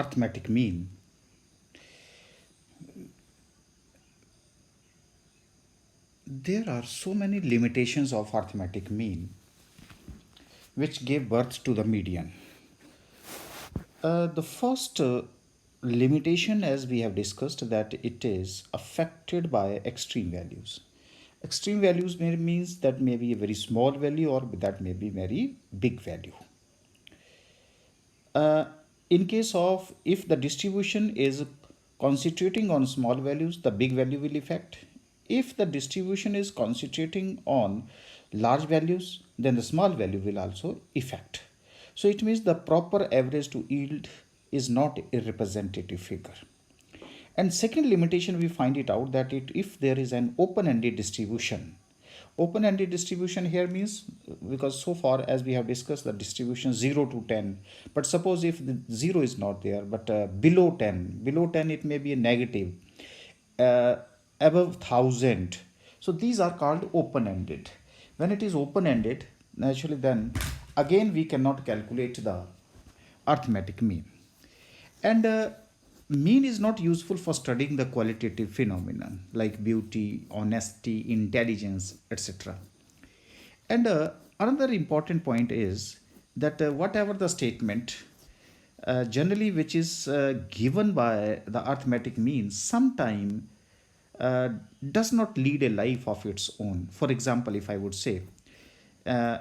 arithmetic mean, there are so many limitations of arithmetic mean which gave birth to the median. The first limitation, as we have discussed, that it is affected by extreme values. Extreme values means that may be a very small value or that may be very big value. Uh, in case of if the distribution is concentrating on small values, the big value will affect. If the distribution is concentrating on large values, then the small value will also affect. So it means the proper average to yield is not a representative figure. And second limitation, we find it out that if there is an open-ended distribution, open-ended distribution here means, because so far as we have discussed the distribution 0 to 10, but suppose if the 0 is not there, but below 10 it may be a negative, uh, above 1000. So these are called open-ended. When it is open-ended, naturally then again we cannot calculate the arithmetic mean. And mean is not useful for studying the qualitative phenomenon like beauty, honesty, intelligence, etc. And another important point is that whatever the statement, generally which is given by the arithmetic mean, sometime uh, does not lead a life of its own. For example, if I would say, uh,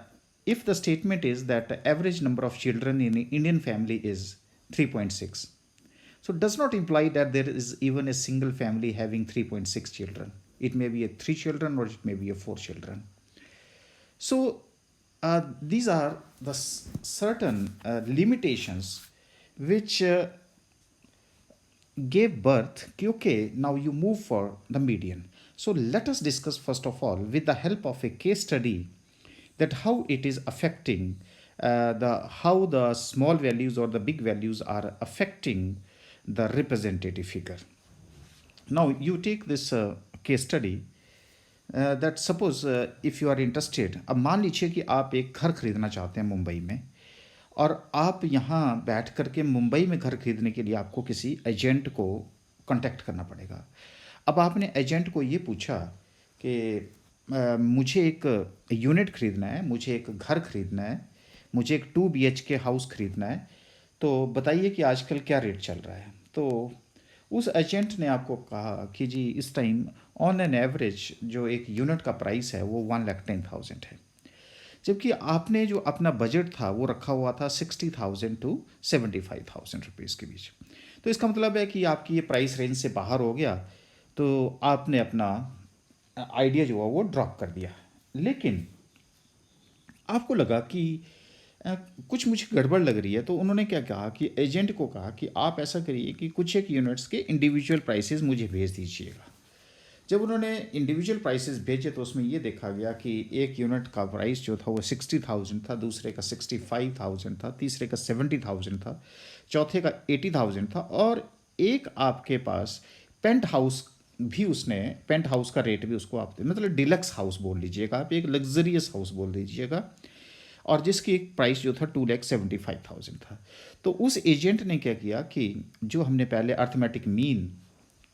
if the statement is that the average number of children in an Indian family is 3.6, so it does not imply that there is even a single family having 3.6 children. It may be a 3 children or it may be a 4 children. So these are the certain limitations which gave birth कि okay, now you move for the median. So let us discuss first of all with the help of a case study that how it is affecting the how the small values or the big values are affecting the representative figure. Now you take this case study that suppose if you are interested, अब मान लीजिए कि आप एक घर खरीदना चाहते हैं मुंबई में, और आप यहाँ बैठ करके मुंबई में घर खरीदने के लिए आपको किसी एजेंट को कांटेक्ट करना पड़ेगा. अब आपने एजेंट को ये पूछा कि मुझे एक यूनिट खरीदना है, मुझे एक घर खरीदना है, मुझे एक 2 BHK हाउस खरीदना है, तो बताइए कि आजकल क्या रेट चल रहा है. तो उस एजेंट ने आपको कहा कि जी इस टाइम ऑन एन एवरेज जो एक यूनिट का प्राइस है वो 1,10,000 है, जबकि आपने जो अपना बजट था वो रखा हुआ था 60,000 टू 75,000 रुपीज़ के बीच. तो इसका मतलब है कि आपकी ये प्राइस रेंज से बाहर हो गया, तो आपने अपना आइडिया जो है वो ड्रॉप कर दिया. लेकिन आपको लगा कि कुछ मुझे गड़बड़ लग रही है, तो उन्होंने क्या कहा कि एजेंट को कहा कि आप ऐसा करिए कि कुछ एक यूनिट्स के इंडिविजुअल प्राइसेस मुझे भेज दीजिएगा. जब उन्होंने इंडिविजुअल प्राइसेस भेजे तो उसमें ये देखा गया कि एक यूनिट का प्राइस जो था वो 60,000 था, दूसरे का 65,000 था, तीसरे का 70,000 था, चौथे का 80,000 था, और एक आपके पास पेंट हाउस भी, उसने पेंट हाउस का रेट भी उसको आप मतलब डिलक्स हाउस बोल लीजिएगा, आप एक लग्जरियस हाउस बोल दीजिएगा, और जिसकी एक प्राइस जो था 2,75,000 था. तो उस एजेंट ने क्या किया कि जो हमने पहले अर्थमेटिक मीन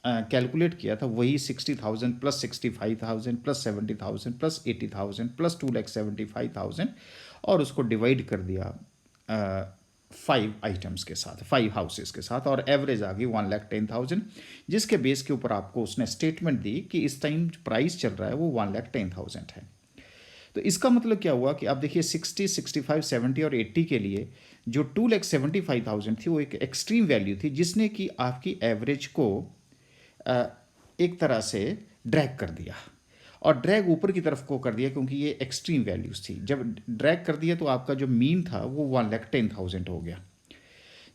कैलकुलेट किया था वही 60,000 प्लस 65,000 प्लस 70,000 प्लस 80,000 प्लस 2,75,000 और उसको डिवाइड कर दिया 5 आइटम्स के साथ, 5 हाउसेस के साथ, और एवरेज आ गई 1,10,000, जिसके बेस के ऊपर आपको उसने स्टेटमेंट दी कि इस टाइम प्राइस चल रहा है वो 1,10,000 है. तो इसका मतलब क्या हुआ कि आप देखिए 60, 65, 70 और 80 के लिए जो 2,75,000 थी वो एक एक्सट्रीम वैल्यू थी जिसने कि आपकी एवरेज को एक तरह से ड्रैग कर दिया, और ड्रैग ऊपर की तरफ को कर दिया क्योंकि ये एक्सट्रीम वैल्यूज़ थी. जब ड्रैग कर दिया तो आपका जो मीन था वो 1,10,000 हो गया.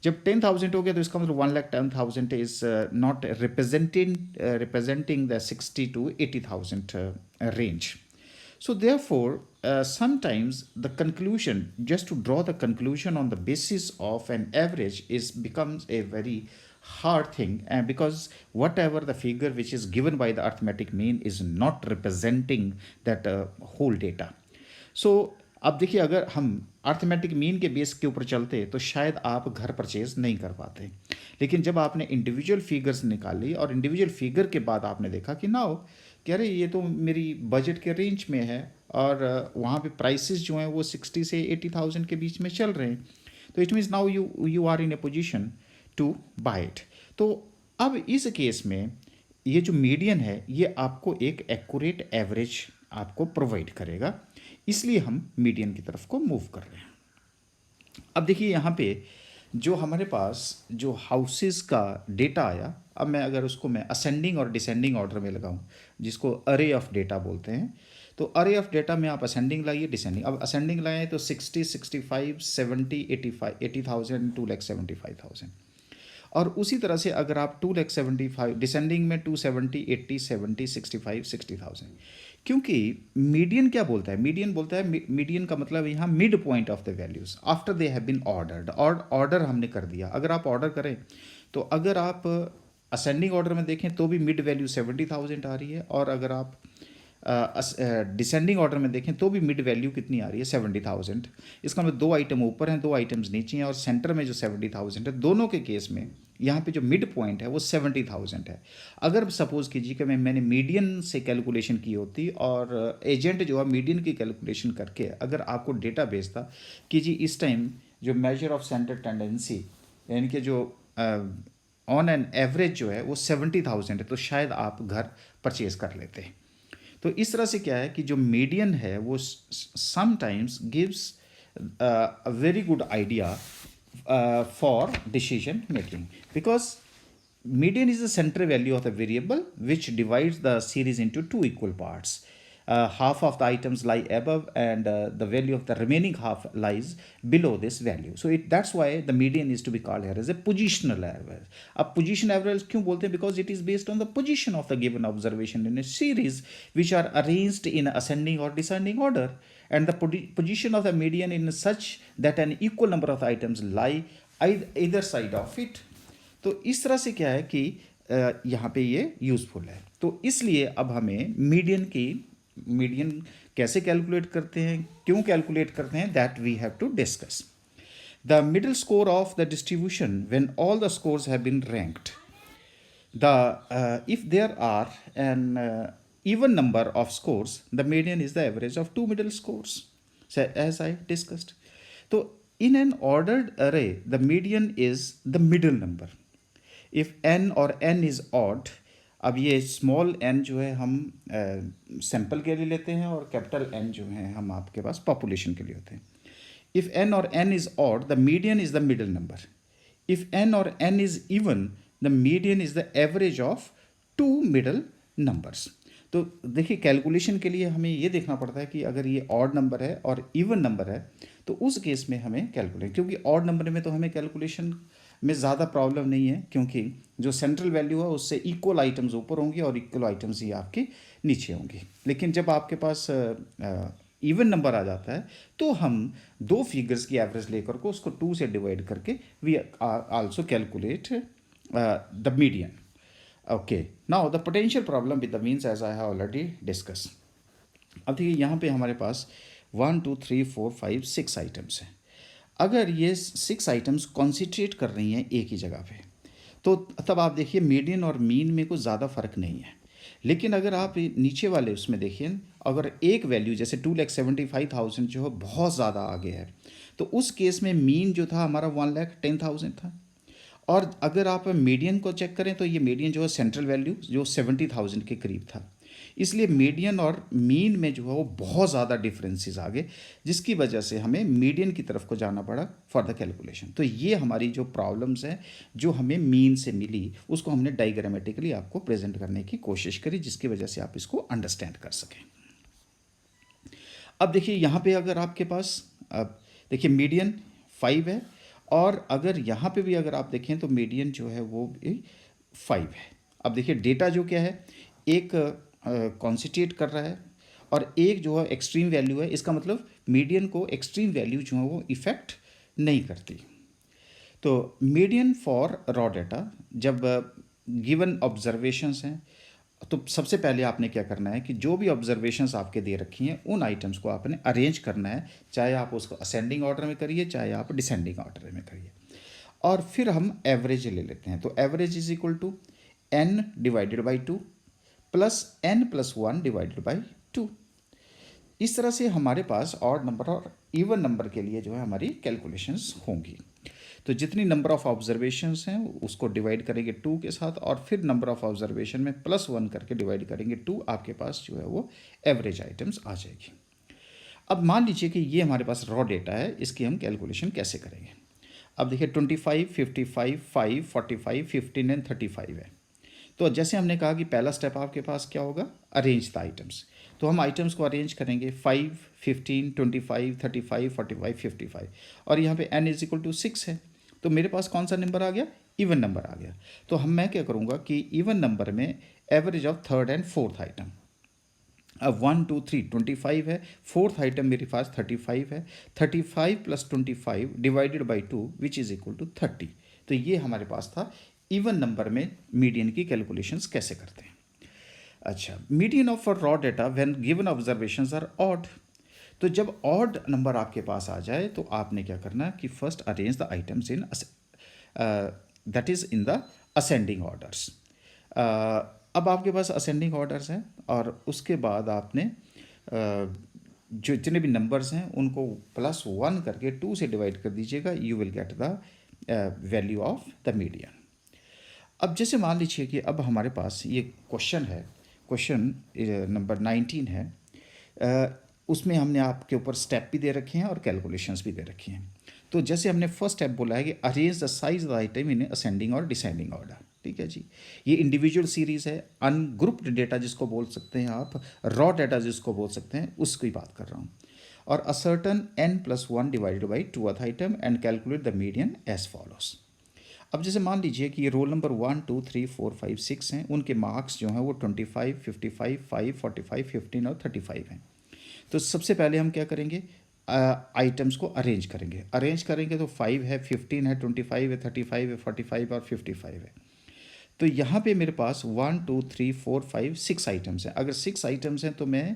जब 10,000 हो गया तो इसका मतलब 1,10,000 is not representing the 60 to 80,000 range. So therefore, sometimes the conclusion, just to draw the conclusion on the basis of an average, is becomes a very hard thing, and because whatever the figure which is given by the arithmetic mean is not representing that whole data. So अब देखिए, अगर हम arithmetic mean के base के ऊपर चलते तो शायद आप घर परचेज नहीं कर पाते, लेकिन जब आपने इंडिविजुअल फिगर्स निकाली और इंडिविजुअल फिगर के बाद आपने देखा कि ना हो कि अरे ये तो मेरी बजट के रेंज में है, और वहाँ पे प्राइसेस जो हैं वो 60 से 80,000 के बीच में चल रहे हैं, तो it means now you you are in a position to buy it. तो अब इस केस में ये जो मीडियन है ये आपको एक एक्यूरेट एवरेज आपको प्रोवाइड करेगा, इसलिए हम मीडियन की तरफ को मूव कर रहे हैं। अब देखिए यहाँ पे जो हमारे पास जो हाउसेस का डेटा आया, अब मैं अगर उसको मैं असेंडिंग और डिसेंडिंग ऑर्डर में लगाऊं, जिसको अरे ऑफ डेटा बोलते हैं, तो अरे ऑफ डेटा में आप असेंडिंग लाइए, डिसेंडिंग। अब असेंडिंग लाएँ तो 60, 65, 70, 85, 80,000, 2,75,000। और उसी तरह से अगर आप 2,75,000 डिसेंडिंग में 270, 80, 70, 65, 60,000। क्योंकि मीडियन क्या बोलता है, मीडियन बोलता है, मीडियन का मतलब यहाँ mid point of the values after they have been ordered, और ऑर्डर हमने कर दिया। अगर आप ऑर्डर करें तो अगर आप असेंडिंग ऑर्डर में देखें तो भी मिड वैल्यू 70,000 आ रही है, और अगर आप डिसेंडिंग ऑर्डर में देखें तो भी मिड वैल्यू कितनी आ रही है, 70,000। इसका मतलब 2 आइटम ऊपर हैं, 2 आइटम्स नीचे हैं, और सेंटर में जो 70,000 है, दोनों के केस में यहाँ पे जो मिड पॉइंट है वो 70,000 है। अगर सपोज़ कीजिए कि मैंने मीडियन से कैलकुलेशन की होती और एजेंट जो है मीडियन की कैलकुलेशन करके अगर आपको डेटा भेजता कि जी इस टाइम जो मेजर ऑफ सेंटर टेंडेंसी, यानी कि जो ऑन एन एवरेज जो है वो 70,000 है, तो शायद आप घर परचेज कर लेते हैं। तो इस तरह से क्या है कि जो मीडियन है वो sometimes gives a very good idea for decision making, because median is the central value of the variable which divides the series into two equal parts. Half of the items lie above, and the value of the remaining half lies below this value. So that's why the median is to be called here as a positional average. अब position average क्यों बोलते हैं? Because it is based on the position of the given observation in a series which are arranged in ascending or descending order, and the position of the median in such that an equal number of items lie either side of it. तो इस तरह से क्या है कि यहाँ पे ये यूज़फुल है। तो इसलिए अब हमें मीडियन कैसे कैलकुलेट करते हैं, क्यों कैलकुलेट करते हैं, that we have to discuss. The middle score of the distribution when all the scores have been ranked, if there are an even number of scores, the median is the average of two middle scores, so as I discussed. So in an ordered array, the median is the middle number. If n or n is odd, अब ये small n जो है हम sample के लिए लेते हैं, और कैपिटल N जो है हम आपके पास पॉपुलेशन के लिए होते हैं। इफ़ n और n is odd, the median is the middle number. If n और n is even, the median is the average of two middle numbers. तो देखिए, कैलकुलेशन के लिए हमें ये देखना पड़ता है कि अगर ये ऑड नंबर है और इवन नंबर है तो उस केस में हमें कैलकुलेट, क्योंकि ऑड नंबर में तो हमें कैलकुलेशन में ज़्यादा प्रॉब्लम नहीं है, क्योंकि जो सेंट्रल वैल्यू है उससे इक्वल आइटम्स ऊपर होंगी और इक्वल आइटम्स ही आपके नीचे होंगी। लेकिन जब आपके पास इवन नंबर आ जाता है तो हम दो फिगर्स की एवरेज लेकर को उसको 2 से डिवाइड करके we also calculate the median. Okay, now the potential problem with the means as I have already discuss. अब देखिए, यहाँ पे हमारे पास 1 2 3 4 5 6 आइटम्स हैं। अगर ये 6 आइटम्स कॉन्सेंट्रेट कर रही हैं एक ही जगह पे, तो तब आप देखिए मीडियन और मीन में कोई ज़्यादा फ़र्क नहीं है। लेकिन अगर आप नीचे वाले उसमें देखिए, अगर एक वैल्यू जैसे 2,75,000 जो है बहुत ज़्यादा आगे है, तो उस केस में मीन जो था हमारा 1,10,000 था। और अगर आप मीडियन को चेक करें तो ये मीडियन जो है सेंट्रल वैल्यू जो 70,000 के करीब था, इसलिए मीडियन और मीन में जो है वो बहुत ज़्यादा डिफरेंसेस आ गए, जिसकी वजह से हमें मीडियन की तरफ को जाना पड़ा फॉर द कैलकुलेशन। तो ये हमारी जो प्रॉब्लम्स हैं जो हमें मीन से मिली, उसको हमने डायग्रामेटिकली आपको प्रेजेंट करने की कोशिश करी, जिसकी वजह से आप इसको अंडरस्टैंड कर सकें। अब देखिए, यहाँ पे अगर आपके पास अब देखिए मीडियन 5 है, और अगर यहाँ पे भी अगर आप देखें तो मीडियन जो है वो 5 है। अब देखिए, डेटा जो क्या है, एक कॉन्स्टिट्यूट कर रहा है और एक जो है एक्सट्रीम वैल्यू है। इसका मतलब मीडियन को एक्सट्रीम वैल्यू जो है वो इफ़ेक्ट नहीं करती। तो मीडियन फॉर रॉ डेटा, जब गिवन ऑब्जर्वेशंस हैं तो सबसे पहले आपने क्या करना है कि जो भी ऑब्जर्वेशंस आपके दे रखी हैं उन आइटम्स को आपने अरेंज करना है, चाहे आप उसको असेंडिंग ऑर्डर में करिए चाहे आप डिसेंडिंग ऑर्डर में करिए। और फिर हम एवरेज ले लेते हैं, तो average is equal to n divided by 2 plus n+1 divided by 2। इस तरह से हमारे पास ऑड नंबर और इवन नंबर के लिए जो है हमारी कैलकुलेशंस होंगी। तो जितनी नंबर ऑफ ऑब्जर्वेशंस हैं उसको डिवाइड करेंगे 2 के साथ और फिर नंबर ऑफ ऑब्जर्वेशन में +1 करके डिवाइड करेंगे 2, आपके पास जो है वो एवरेज आइटम्स आ जाएगी। अब मान लीजिए कि ये हमारे पास रॉ डेटा है, इसकी हम कैलकुलेशन कैसे करेंगे। अब देखिए 25, 55, 5, 45, 15 एंड 35 है। तो जैसे हमने कहा कि पहला स्टेप आपके पास क्या होगा, अरेंज द आइटम्स। तो हम आइटम्स को अरेंज करेंगे 5, 15, 25, 35, 45, 55 और यहाँ पे n इज इक्वल टू 6 है। तो मेरे पास कौन सा नंबर आ गया, इवन नंबर आ गया। तो मैं क्या करूँगा कि इवन नंबर में average of third and fourth item, अब 1 2 3 25 है, फोर्थ आइटम मेरे पास 35 है, 35 plus 25 divided by 2 which is equal to 30। तो ये हमारे पास था इवन नंबर में मीडियन की कैलकुलेशंस कैसे करते हैं। अच्छा, median of raw data when given observations are odd. तो जब ऑड नंबर आपके पास आ जाए तो आपने क्या करना है कि first arrange the items in that is in the ascending orders. अब आपके पास असेंडिंग ऑर्डर्स हैं और उसके बाद आपने जो जितने भी नंबर्स हैं उनको +1 करके 2 से डिवाइड कर दीजिएगा, you will get the value of the median. अब जैसे मान लीजिए कि अब हमारे पास ये क्वेश्चन है, क्वेश्चन नंबर 19 है, उसमें हमने आपके ऊपर स्टेप भी दे रखे हैं और कैलकुलेशंस भी दे रखी हैं। तो जैसे हमने फर्स्ट स्टेप बोला है कि arrange the size of the item in ascending और डिसेंडिंग ऑर्डर, ठीक है जी। ये इंडिविजुअल सीरीज है, अनग्रुप्ड डेटा जिसको बोल सकते हैं आप, रॉ डेटा जिसको बोल सकते हैं, उसकी बात कर रहा हूँ। और ascertain n+1 divided by 2th item and calculate the median as follows. अब जैसे मान लीजिए कि ये रोल नंबर 1 2 3 4 5 6 हैं, उनके मार्क्स जो हैं वो 25, 55, 5, 45, 15 और 35 हैं। तो सबसे पहले हम क्या करेंगे, आइटम्स को अरेंज करेंगे तो 5 है, 15 है, 25 है, 35 है, 45 और 55 है। तो यहाँ पे मेरे पास 1 2 3 4 5 6 आइटम्स हैं। अगर 6 आइटम्स हैं तो मैं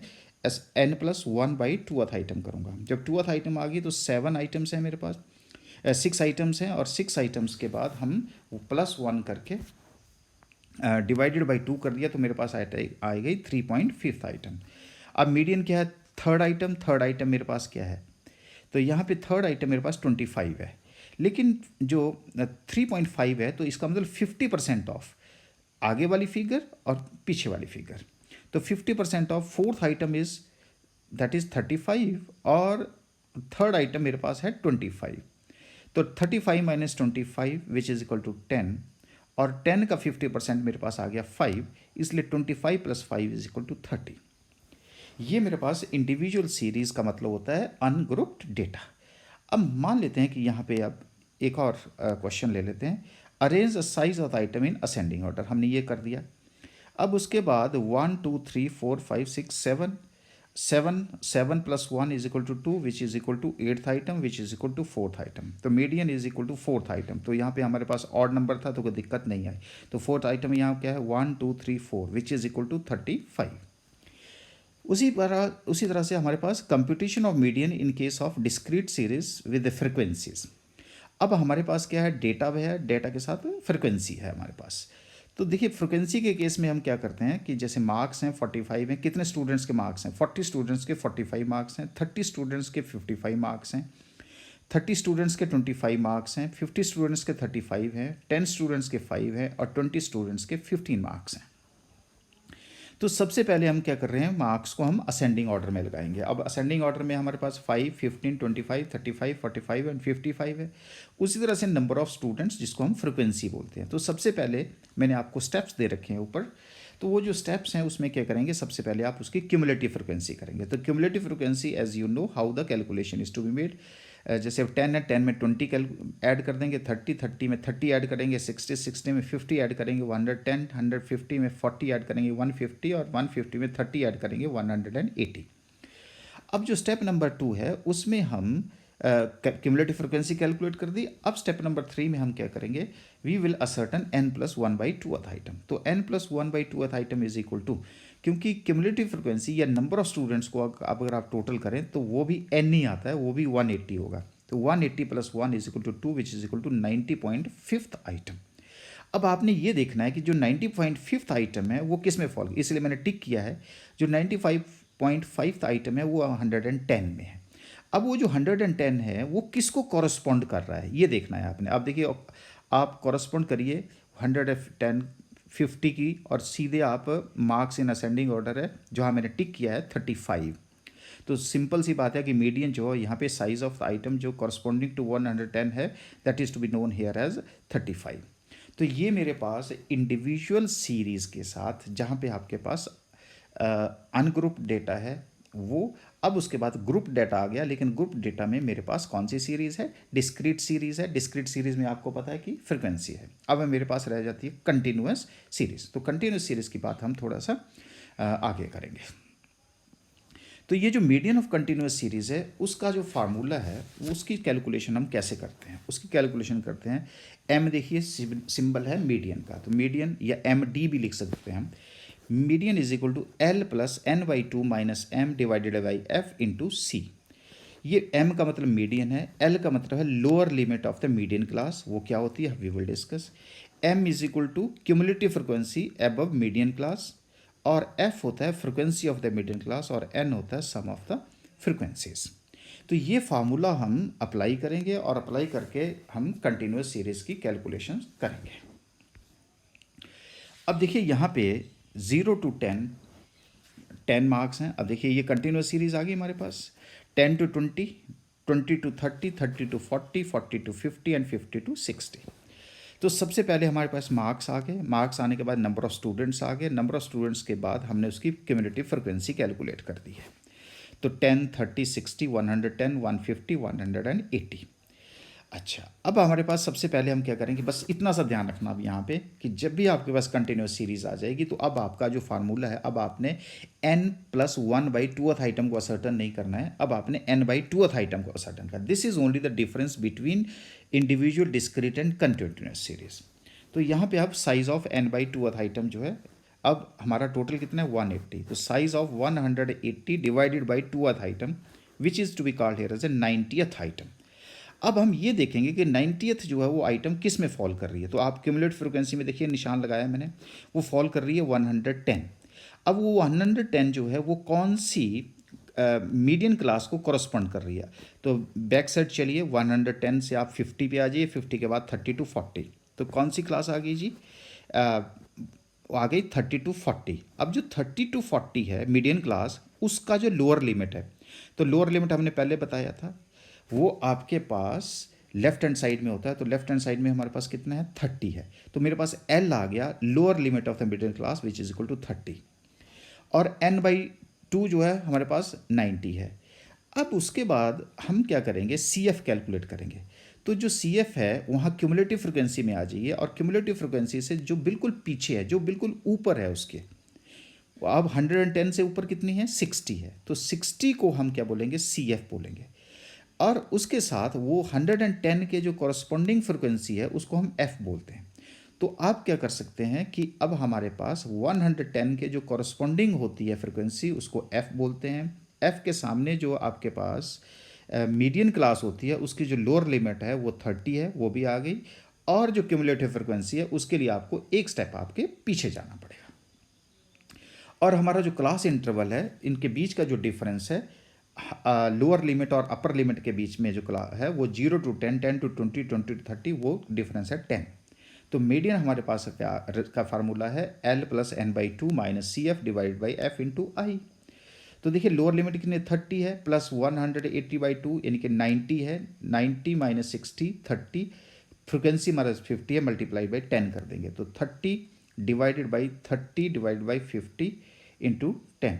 n+1 बाई 2th आइटम करूँगा। जब 2th आइटम आ गई तो 7 आइटम्स हैं मेरे पास, 6 आइटम्स हैं और 6 आइटम्स के बाद हम +1 करके डिवाइडेड बाई 2 कर दिया तो मेरे पास आ गई 3.5 आइटम। अब मीडियन क्या है, थर्ड आइटम मेरे पास क्या है, तो यहाँ पे थर्ड आइटम मेरे पास 25 है, लेकिन जो 3.5 है तो इसका मतलब 50% ऑफ आगे वाली फिगर और पीछे वाली फिगर। तो 50% of fourth item is that is 35 और थर्ड आइटम मेरे पास है 25। तो 35 minus 25 which is equal to 10 और 10 का 50% मेरे पास आ गया 5, इसलिए 25 प्लस 5 इज इक्वल टू 30। ये मेरे पास इंडिविजुअल सीरीज का मतलब होता है अनग्रुप्ड डेटा। अब मान लेते हैं कि यहाँ पे अब एक और क्वेश्चन ले लेते हैं, arrange the size of the item in ascending order, हमने ये कर दिया। अब उसके बाद 1 2 3 4 5 6 7 plus 1 is equal to 2 which is equal to 8th item which is equal to 4th item. तो median is equal to 4th item. तो यहाँ पे हमारे पास ऑड नंबर था तो कोई दिक्कत नहीं आई। तो 4th आइटम यहाँ क्या है 1 2 3 4 विच इज इक्वल टू 35। उसी तरह से हमारे पास computation of median in case of discrete series with frequencies. अब हमारे पास क्या है, डेटा है, डेटा के साथ फ्रिक्वेंसी है हमारे पास। तो देखिए फ्रिक्वेंसी के केस में हम क्या करते हैं कि जैसे मार्क्स हैं 45 हैं, कितने स्टूडेंट्स के मार्क्स हैं, 40 स्टूडेंट्स के 45 मार्क्स हैं, 30 स्टूडेंट्स के 55 मार्क्स हैं, 30 स्टूडेंट्स के 25 मार्क्स हैं, 50 स्टूडेंट्स के 35 हैं, 10 स्टूडेंट्स के 5 हैं और 20 स्टूडेंट्स के 15 मार्क्स हैं। तो सबसे पहले हम क्या कर रहे हैं, मार्क्स को हम असेंडिंग ऑर्डर में लगाएंगे। अब असेंडिंग ऑर्डर में हमारे पास 5, 15, 25, 35, 45 एंड 55 है। उसी तरह से नंबर ऑफ स्टूडेंट्स जिसको हम फ्रिक्वेंसी बोलते हैं। तो सबसे पहले मैंने आपको स्टेप्स दे रखे हैं ऊपर, तो वो जो स्टेप्स हैं उसमें क्या करेंगे, सबसे पहले आप उसकी क्यूमुलेटिव फ्रिक्वेंसी करेंगे। तो cumulative frequency as you know how the calculation is to be made, जैसे 10 है 10 में 20 ऐड कर देंगे, 30 में 30 ऐड करेंगे, 60 में 50 ऐड करेंगे, 110 150 में 40 ऐड करेंगे 150 और 150 में 30 ऐड करेंगे 180। अब जो स्टेप नंबर 2 है उसमें हम क्यूमुलेटिव फ्रिक्वेंसी कैलकुलेट कर दी। अब स्टेप नंबर 3 में हम क्या करेंगे, we will ascertain n+1/2th item. तो n+1/2th item is equal to, क्योंकि क्यूमुलेटिव फ्रिक्वेंसी या नंबर ऑफ स्टूडेंट्स को अगर आप टोटल करें तो वो भी n ही आता है, वो भी 180 होगा। तो 180 + 1 is equal to 2 which is equal to 90.5th item. अब आपने ये देखना है कि जो 90.5th आइटम है वो किस में फॉल, इसलिए मैंने टिक किया है। जो 95.5th आइटम है वो 110 में है। अब वो जो 110 है वो किसको कॉरस्पॉन्ड कर रहा है ये देखना है आपने। अब देखिए, आप कॉरस्पॉन्ड करिए 110 50 की, और सीधे आप मार्क्स इन असेंडिंग ऑर्डर है, जहाँ मैंने टिक किया है 35। तो सिंपल सी बात है कि मीडियन जो है यहाँ पे साइज ऑफ आइटम जो कॉरस्पॉन्डिंग टू 110 है, that is to be known here as 35। तो ये मेरे पास इंडिविजुअल सीरीज़ के साथ जहाँ पे आपके पास अनग्रुप डेटा है वो, अब उसके बाद ग्रुप डेटा आ गया, लेकिन ग्रुप डेटा में मेरे पास कौन सी सीरीज़ है, डिस्क्रीट सीरीज़ है। डिस्क्रीट सीरीज़ में आपको पता है कि फ्रिक्वेंसी है। अब मेरे पास रह जाती है कंटिन्यूस सीरीज़। तो कंटिन्यूस सीरीज़ की बात हम थोड़ा सा आगे करेंगे। तो ये जो मीडियन ऑफ कंटिन्यूस सीरीज़ है उसका जो फार्मूला है उसकी कैलकुलेशन हम कैसे करते हैं, उसकी कैलकुलेशन करते हैं। एम देखिए सिंबल है मीडियन का, तो मीडियन या एम डी भी लिख सकते हैं हम। Median is equal to L plus n/2 minus M divided by F into C. ये m का मतलब मीडियन है, l का मतलब है lower limit of the median class, वो क्या होती है we will discuss. m is equal to cumulative frequency above median class, और f होता है frequency of the median class, और n होता है सम ऑफ द फ्रिक्वेंसीज। तो ये फार्मूला हम अप्लाई करेंगे, और अप्लाई करके हम कंटिन्यूस सीरीज़ की कैलकुलेशन करेंगे। अब देखिए यहाँ पे 0 to 10 मार्क्स हैं। अब देखिए ये कंटिन्यूस सीरीज़ आ गई हमारे पास, 10 to 20, 20 to 30, 30 to 40, 40 to 50 and 50 to 60। तो सबसे पहले हमारे पास मार्क्स आ गए। मार्क्स आने के बाद नंबर ऑफ़ स्टूडेंट्स आ गए। नंबर ऑफ़ स्टूडेंट्स के बाद हमने उसकी क्यूमुलेटिव फ्रिक्वेंसी कैलकुलेट कर दी है। तो 10, 30, 60, 110, 150, 180। अच्छा, अब हमारे पास सबसे पहले हम क्या करेंगे, बस इतना सा ध्यान रखना अब यहाँ पे कि जब भी आपके पास कंटिन्यूस सीरीज़ आ जाएगी तो अब आपका जो फार्मूला है, अब आपने n+1/2th आइटम को असर्टन नहीं करना है, अब आपने n/2th आइटम को असर्टन करना। This is only the difference between individual, discrete and continuous series. तो यहाँ पे अब साइज ऑफ n/2th आइटम जो है, अब हमारा टोटल कितना है 180। तो size of 180 divided by 2th item which is to be called here as a 90th item. अब हम ये देखेंगे कि 90th जो है वो आइटम किस में फॉल कर रही है। तो आप क्यूमुलेटिव फ्रिक्वेंसी में देखिए निशान लगाया मैंने, वो फॉल कर रही है 110। अब वो 110 जो है वो कौन सी मीडियन क्लास को कॉरस्पॉन्ड कर रही है। तो बैक साइड चलिए, 110 से आप 50 पे आ जाइए, 50 के बाद 30 to 40। तो कौन सी क्लास आ गई जी, आ गई 30 to 40। अब जो 30 to 40 है मीडियन क्लास, उसका जो लोअर लिमिट है, तो लोअर लिमिट हमने पहले बताया था, वो आपके पास लेफ्ट हैंड साइड में होता है। तो लेफ्ट हैंड साइड में हमारे पास कितना है 30 है। तो मेरे पास L आ गया, lower limit of the middle class which is equal to 30, और n/2 जो है हमारे पास 90 है। अब उसके बाद हम क्या करेंगे, CF कैलकुलेट करेंगे। तो जो CF है वहाँ क्यूमुलेटिव फ्रिक्वेंसी में आ जाइए, और क्यूमुलेटिव फ्रिक्वेंसी से जो बिल्कुल पीछे है, जो बिल्कुल ऊपर है उसके, अब 110 से ऊपर कितनी है 60 है। तो 60 को हम क्या बोलेंगे, CF बोलेंगे, और उसके साथ वो 110 के जो कॉरस्पॉन्डिंग फ्रिक्वेंसी है उसको हम F बोलते हैं। तो आप क्या कर सकते हैं कि अब हमारे पास 110 के जो कॉरस्पॉन्डिंग होती है फ्रिक्वेंसी उसको F बोलते हैं। F के सामने जो आपके पास मीडियन क्लास होती है उसकी जो लोअर लिमिट है वो 30 है, वो भी आ गई, और जो क्यूमुलेटिव फ्रिक्वेंसी है उसके लिए आपको एक स्टेप आपके पीछे जाना पड़ेगा। और हमारा जो क्लास इंटरवल है, इनके बीच का जो डिफरेंस है लोअर लिमिट और अपर लिमिट के बीच में जो क्लास है वो 0 to 10, 10 to 20, 20 to 30, वो डिफरेंस है 10। तो मीडियन हमारे पास का फार्मूला है L + n/2 minus CF divide by F into I. तो देखिए लोअर लिमिट कितनी 30 है, प्लस 180/2 यानी कि 90 है, 90 माइनस 60 30, फ्रिक्वेंसी हमारा 50 है, मल्टीप्लाई बाई 10 कर देंगे। तो 30 divided by 30 divide by 50 into 10।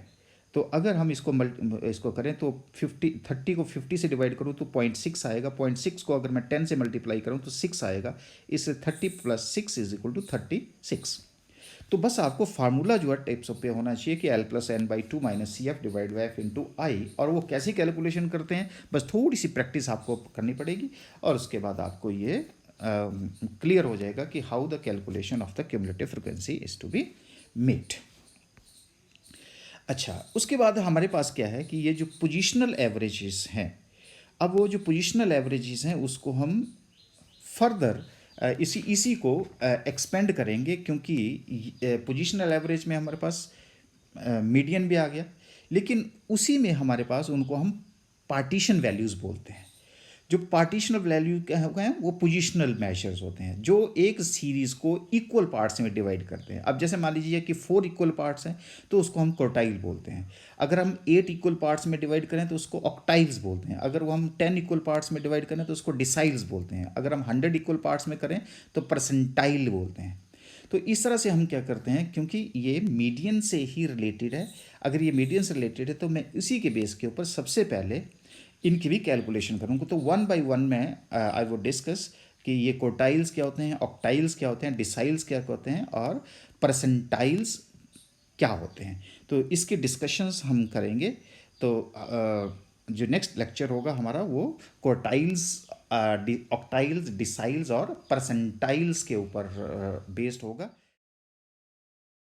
तो अगर हम इसको करें तो 30 को 50 से डिवाइड करूँ तो 0.6 आएगा, 0.6 को अगर मैं 10 से मल्टीप्लाई करूँ तो 6 आएगा, इससे 30 + 6 इज इक्वल टू 36। तो बस आपको फार्मूला जो है टाइप्स ऑफ पे होना चाहिए कि L plus N by two minus C F divide by F into I, और वो कैसे कैलकुलेशन करते हैं बस थोड़ी सी प्रैक्टिस आपको करनी पड़ेगी, और उसके बाद आपको ये क्लियर हो जाएगा कि how the calculation of the cumulative frequency is to be made. अच्छा, उसके बाद हमारे पास क्या है कि ये जो पोजिशनल एवरेजेस हैं, अब वो जो पोजिशनल एवरेजेस हैं उसको हम फर्दर इसी को एक्सपेंड करेंगे, क्योंकि पोजिशनल एवरेज में हमारे पास मीडियन भी आ गया, लेकिन उसी में हमारे पास उनको हम पार्टीशन वैल्यूज़ बोलते हैं। जो पार्टीशनल वैल्यू क्या हैं वो पोजिशनल मेजर्स होते हैं जो एक सीरीज़ को इक्वल पार्ट्स में डिवाइड करते हैं। अब जैसे मान लीजिए कि 4 इक्वल पार्ट्स हैं तो उसको हम क्वार्टाइल बोलते हैं। अगर हम 8 इक्वल पार्ट्स में डिवाइड करें तो उसको ऑक्टाइल्स बोलते हैं। अगर वो हम 10 इक्वल पार्ट्स में डिवाइड करें तो उसको डिसाइल्स बोलते हैं। अगर हम 100 इक्वल पार्ट्स में करें तो परसेंटाइल बोलते हैं। तो इस तरह से हम क्या करते हैं, क्योंकि ये मीडियन से ही रिलेटेड है, अगर ये मीडियन से रिलेटेड है तो मैं इसी के बेस के ऊपर सबसे पहले इनकी भी कैलकुलेशन करूँगा। तो वन बाय वन में आई वुड डिस्कस कि ये क्वार्टाइल्स क्या होते हैं, ऑक्टाइल्स क्या होते हैं, डिसाइल्स क्या होते हैं, और परसेंटाइल्स क्या होते हैं। तो इसके डिस्कशंस हम करेंगे। तो जो नेक्स्ट लेक्चर होगा हमारा वो क्वार्टाइल्स, ऑक्टाइल्स, डिसाइल्स और परसेंटाइल्स के ऊपर बेस्ड होगा।